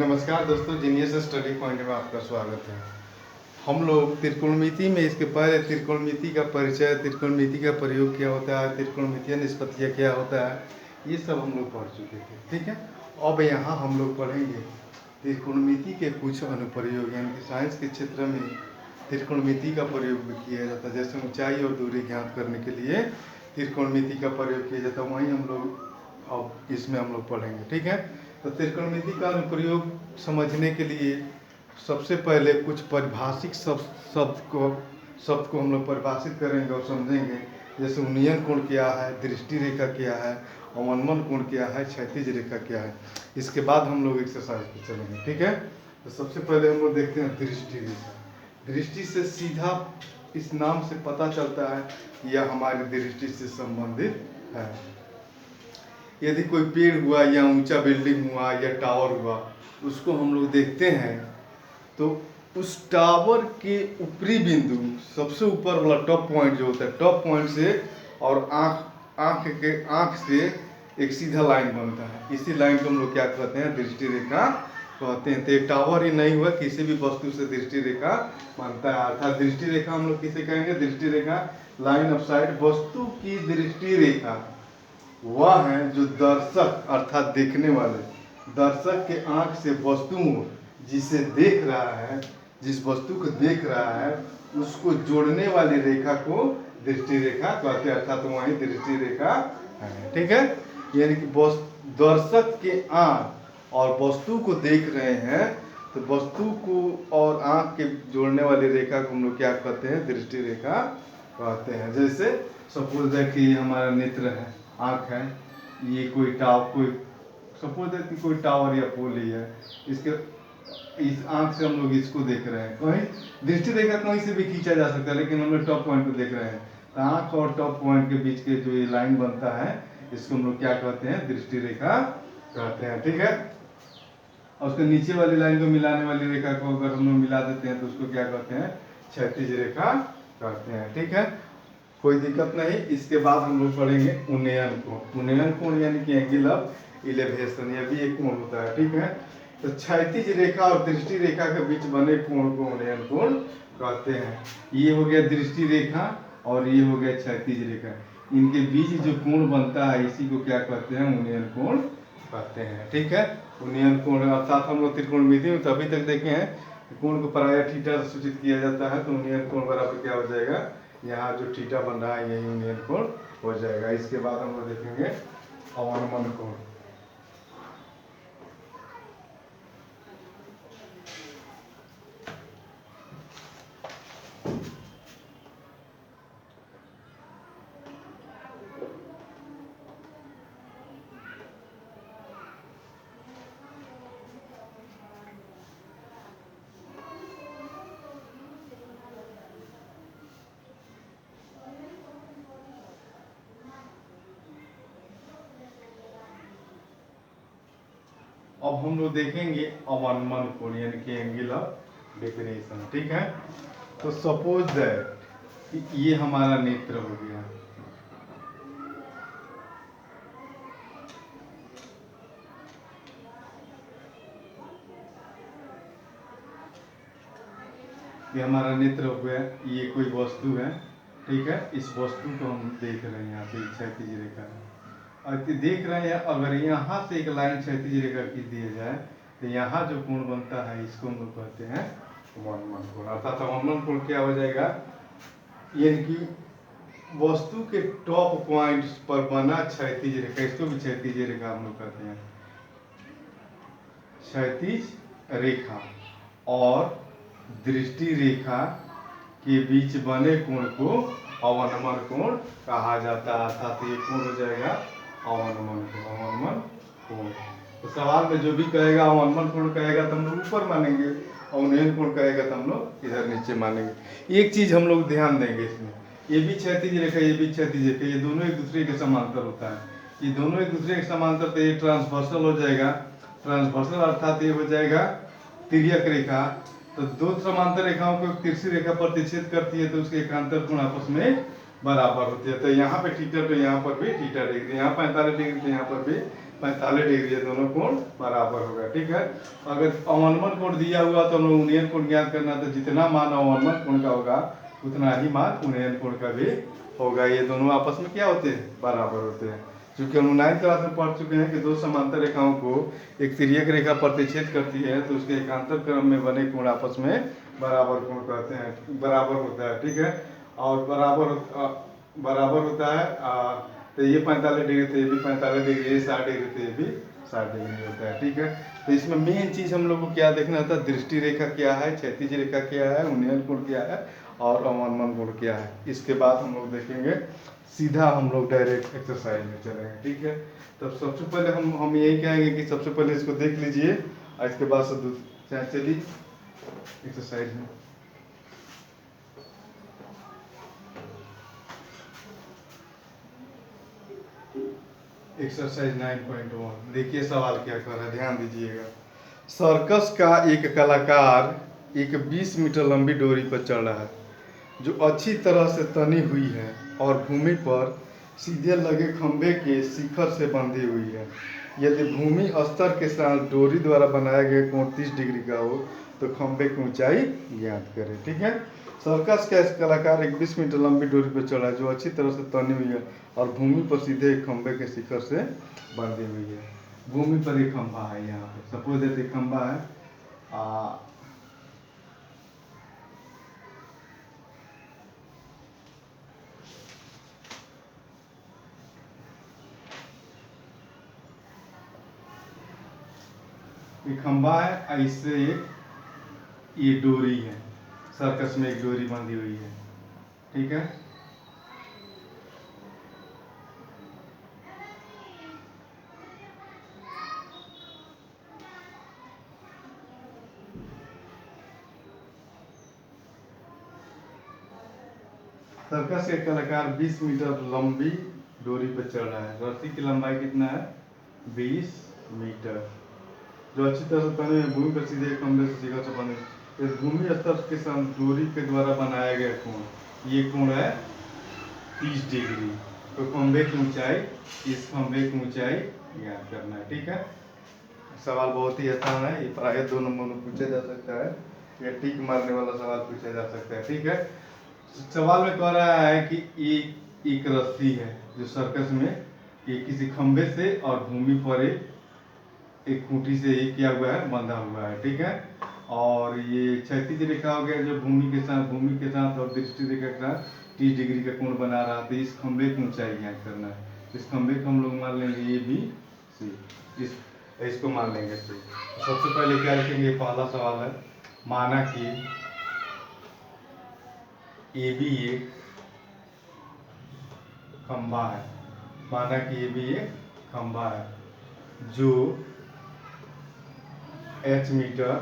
नमस्कार दोस्तों, genius study point में आपका स्वागत है। हम लोग त्रिकोणमिति में इसके पहले त्रिकोणमिति का परिचय, त्रिकोणमिति का प्रयोग क्या होता है, त्रिकोणमितीय निष्पत्तियाँ क्या होता है, ये सब हम लोग पढ़ चुके थे। ठीक है, अब यहाँ हम लोग पढ़ेंगे त्रिकोणमिति के कुछ अनुप्रयोग, यानी कि साइंस के क्षेत्र में त्रिकोणमिति का प्रयोग भी किया जाता है। जैसे ऊंचाई और दूरी ज्ञात करने के लिए त्रिकोणमिति का प्रयोग किया जाता है, वहीं हम लोग अब इसमें हम लोग पढ़ेंगे। ठीक है, तो त्रिकोणमिति का अनुप्रयोग समझने के लिए सबसे पहले कुछ परिभाषिक शब्द को हम लोग परिभाषित करेंगे और समझेंगे। जैसे उन्नयन कोण क्या है, दृष्टि रेखा क्या है, अवनमन कोण क्या है, क्षैतिज रेखा क्या है। इसके बाद हम लोग एक्सरसाइज पे चलेंगे। ठीक है, तो सबसे पहले हम लोग देखते हैं दृष्टि रेखा। दृष्टि से सीधा इस नाम से पता चलता है कि यह हमारी दृष्टि से संबंधित है। यदि कोई पेड़ हुआ या ऊंचा बिल्डिंग हुआ या टावर हुआ, उसको हम लोग देखते हैं तो उस टावर के ऊपरी बिंदु, सबसे ऊपर वाला टॉप पॉइंट जो होता है, टॉप पॉइंट से और आँख से एक सीधा लाइन बनता है। इसी लाइन को हम लोग क्या कहते हैं, दृष्टि रेखा कहते हैं। तो एक टावर ही नहीं हुआ, किसी भी वस्तु से दृष्टि रेखा बनता है। अर्थात दृष्टि रेखा हम लोग किसे कहेंगे, दृष्टि रेखा, लाइन ऑफ साइट। वस्तु की दृष्टि रेखा वह है जो दर्शक अर्थात देखने वाले दर्शक के आंख से वस्तु जिसे देख रहा है, जिस वस्तु को देख रहा है, उसको जोड़ने वाली रेखा को दृष्टि रेखा कहते हैं। अर्थात वही दृष्टि रेखा है। ठीक है, यानी कि दर्शक के आंख और वस्तु को देख रहे हैं, तो वस्तु को और आंख के जोड़ने वाली रेखा को हम लोग क्या कहते हैं, दृष्टि रेखा कहते हैं। जैसे सपोज है कि हमारा नेत्र है, आँख है, ये कोई सपोज है कि कोई टावर या पुल ही है, इसके इस आँख से हम लोग इसको देख रहे हैं। कहीं दृष्टि रेखा कहीं से भी खींचा जा सकता है, लेकिन हम लोग टॉप पॉइंट को देख रहे हैं, तो आँख और टॉप पॉइंट के बीच के जो ये लाइन बनता है, इसको हम लोग क्या कहते हैं, दृष्टि रेखा कहते हैं। ठीक है, और उसके नीचे वाली लाइन को मिलाने वाली रेखा को अगर हम लोग मिला देते हैं तो उसको क्या कहते हैं, क्षैतिज रेखा कहते हैं। ठीक है, कोई दिक्कत नहीं। इसके बाद हम लोग पढ़ेंगे उन्नयन कोण। उन्नयन कोण यानी कि एंगल ऑफ इलेवेशन, यह भी एक कोण होता है। ठीक है, तो क्षैतिज रेखा और दृष्टि रेखा के बीच बने कोण को उन्नयन कोण कहते हैं। ये हो गया दृष्टि रेखा और ये हो गया क्षैतिज रेखा, इनके बीच जो कोण बनता है इसी को क्या कहते हैं, उन्नयन कोण कहते हैं। ठीक है, उन्नयन कोण अर्थात हम लोग त्रिकोणमिति में तभी तक देखे हैं कोण को प्रायः थीटा से सूचित किया जाता है, तो उन्नयन कोण बराबर क्या हो जाएगा, यहाँ जो थीटा बन रहा है यही उन्नयन कोण हो जाएगा। इसके बाद हम लोग देखेंगे अवनमन कोण। अब हम लोग देखेंगे अवनमन कोण यानी कि एंगल ऑफ डिफरेंशिएशन। ठीक है, तो सपोज दैट ये हमारा नेत्र हो गया, ये हमारा नेत्र हो गया, ये कोई वस्तु है। ठीक है, इस वस्तु को हम देख रहे हैं, यहाँ पे क्षैतिज रेखा है और देख रहे हैं। अगर यहाँ से एक लाइन क्षैतिज रेखा खींच दिया जाए तो यहाँ जो कोण बनता है इसको हम लोग कहते हैं अवनमन कोण। अर्थात अवनमन कोण क्या हो जाएगा, यानी कि वस्तु के टॉप पॉइंट पर बना क्षैतिज रेखा, इसको भी क्षैतिज रेखा हम लोग कहते हैं। क्षैतिज रेखा और दृष्टि रेखा के बीच बने कोण को अवनमन कोण कहा जाता है। अर्थात ये कोण हो जाएगा अवनमन कोण। अवनमन कोण, तो सवाल में जो भी कहेगा अवनमन कोण कहेगा तो हम लोग ऊपर मानेंगे, और उन्नयन कोण कहेगा तो हम लोग इधर नीचे मानेंगे। एक चीज हम लोग ध्यान देंगे इसमें, ये भी क्षैतिज रेखा, ये भी क्षैतिज रेखा, ये दोनों एक दूसरे के समांतर होता है। ये दोनों एक दूसरे के समांतर, तो ये ट्रांसवर्सल हो जाएगा। ट्रांसवर्सल अर्थात ये हो जाएगा तिर्यक रेखा। तो दो समांतर रेखाओं को तिरछी रेखा प्रतिच्छेद करती है, तो उसके एकांतर कोण आपस में बराबर होती है। तो यहाँ पे थीटा, तो यहाँ पर भी थीटा डिग्री, यहाँ 45 डिग्री, तो यहाँ पर भी 45 डिग्री, ये दोनों कोण बराबर होगा। ठीक है, अगर अवनमन कोण दिया हुआ तो हम लोग उन्नयन कोण ज्ञात करना, तो जितना मान अवनमन कोण का होगा उतना ही मान उन्नयन कोण का भी होगा। ये दोनों आपस में क्या होते हैं, बराबर होते हैं। क्योंकि हम 9th क्लास में पढ़ चुके हैं कि दो समांतर रेखाओं को एक तिर्यक रेखा प्रतिच्छेद करती है तो उसके एकांतर क्रम में बने कोण आपस में बराबर कोण कहते हैं, बराबर होता है। ठीक है, और बराबर होता है। तो ये 45 डिग्री थे, ये भी 45 डिग्री, ये 60 डिग्री थे, ये भी 60 डिग्री होता है। ठीक है, तो इसमें मेन चीज़ हम लोग को क्या देखना होता है, दृष्टि रेखा क्या है, क्षैतिज रेखा क्या है, उन्नयन कोण क्या है और अवनमन कोण क्या है। इसके बाद हम लोग देखेंगे, सीधा हम लोग डायरेक्ट एक्सरसाइज में चलेंगे। ठीक है, तब सबसे पहले हम यही कहेंगे कि सबसे पहले इसको देख लीजिए और इसके बाद से चलिए एक्सरसाइज में। एक्सरसाइज 9.1 देखिए सवाल क्या कर रहा है, ध्यान दीजिएगा। सर्कस का एक कलाकार एक 20 मीटर लंबी डोरी पर चढ़ रहा है जो अच्छी तरह से तनी हुई है और भूमि पर सीधे लगे खंभे के शिखर से बंधी हुई है। यदि भूमि स्तर के साथ डोरी द्वारा बनाया गया कोण 30 डिग्री का हो तो खंभे की ऊंचाई ज्ञात करें। ठीक है, सर्कस का इस कलाकार एक 20 मीटर लंबी डोरी पर चढ़ा है जो अच्छी तरह से तनी हुई है और भूमि पर सीधे एक खंभे के शिखर से बंधी हुई है। भूमि पर एक खंभा है, यहाँ पे सपोज दैट एक खंभा है, एक खंभा है, इससे एक ये डोरी है, सर्कस में एक डोरी बंधी हुई है। ठीक है, सर्कस के कलाकार 20 मीटर लंबी डोरी पर चढ़ रहा है। रस्सी की लंबाई कितना है, 20 मीटर, जो अच्छी तरह से तने भूमि पर सीधे खंभे से शिखर से बंधे। इस भूमि स्तर के साथ डोरी के द्वारा बनाया गया कोण, ये कोण है 30 डिग्री। तो खंभे की ऊंचाई, इस खंभे की ऊंचाई ज्ञात करना है। ठीक है, सवाल बहुत ही आसान है, ये प्रायः 2 नंबर में पूछा जा सकता है या टिक मारने वाला सवाल पूछा जा सकता है। ठीक है, सवाल में कह रहा है कि एक रस्सी है जो सर्कस में ये किसी खंभे से और भूमि पर एक खूंटी से ये किया हुआ है, बंधा हुआ है। ठीक है, और ये क्षैतिज रेखा हो गया जो भूमि के साथ और दृष्टि रेखा के साथ 30 डिग्री का कोण बना रहा है। तो इस खंभे की ऊंचाई ज्ञात करना है। इस खंभे को हम लोग मान लेंगे ABC, इसको मान लेंगे C। सबसे पहले क्या लिखेंगे, पहला सवाल है, माना कि AB एक खंभा है, माना कि AB एक खंभा है जो H मीटर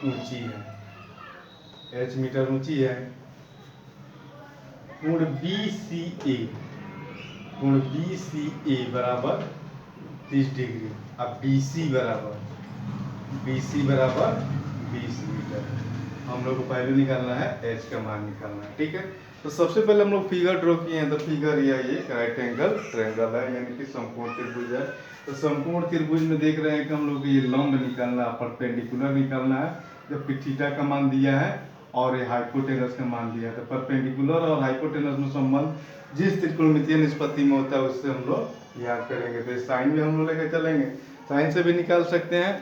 ऊंची है, H मीटर ऊंची है। कोण BCA बराबर 30 डिग्री। अब BC बराबर 20 मीटर। हम लोग को पहले निकालना है H का मान निकालना है। ठीक है, तो सबसे पहले हम लोग फिगर ड्रॉ किए हैं। तो फिगर ये राइट एंगल ट्रायंगल है, यानी कि समकोण त्रिभुज है। तो समकोण त्रिभुज में देख रहे हैं कि हम लोग ये लंब निकालना है, परपेंडिकुलर निकालना है। जबकि थीटा का मान दिया है और ये हाइपोटेनस का मान दिया है। तो परपेंडिकुलर और हाइपोटेनस में संबंध जिस त्रिकोणमितीय निष्पत्ति में होता है उससे हम लोग याद करेंगे। तो साइन भी हम लोग लेकर चलेंगे, साइन से भी निकाल सकते हैं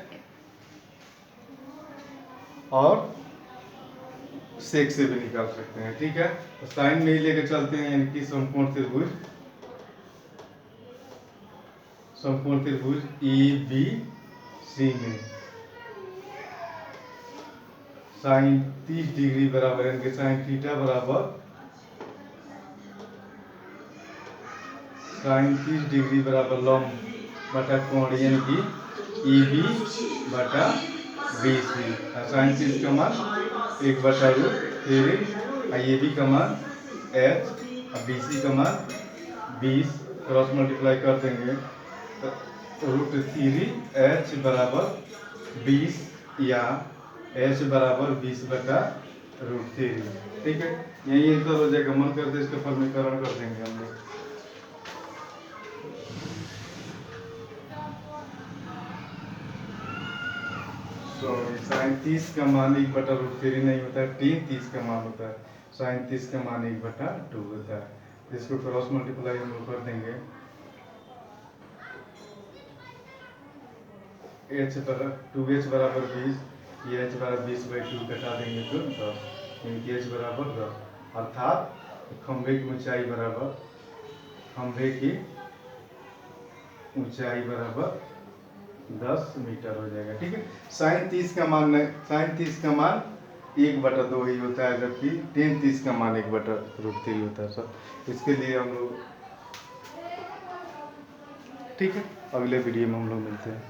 और सेक से भी निकाल सकते हैं। ठीक है, तो साइन में ही लेकर चलते हैं, यानी कि समकोण त्रिभुज ABC में साइन 30 डिग्री बराबर, यानी कि साइन थीटा बराबर साइन 30 डिग्री बराबर लंब बटा कोण, यानी कि AB बटा BC। साइन 30 का मान 1/√3, AB का मान H और BC का मान 20, क्रॉस मल्टीप्लाई कर देंगे तो √3H बराबर 20 या H बराबर 20/√3। ठीक है, यही आंसर हो जाएगा। मन करते इसका फलनीकरण कर देंगे हम लोग। तो साइन 30 का मान 1/√3 नहीं होता है, टेन 30 का मान होता है। साइन 30 का मान 1/2 होता है। इसको क्रॉस मल्टीप्लाई हम लोग कर देंगे। h बराबर 20, ये h बराबर 20/2 घटा देंगे तो 10, यानी h बराबर 10, अर्थात खंभे की ऊंचाई बराबर 10 मीटर हो जाएगा। ठीक है, साइन 30 का मान 1/2 ही होता है, जबकि टेन 30 का मान 1/√3 होता है सर। इसके लिए हम लोग, ठीक है, अगले वीडियो में हम लोग मिलते हैं।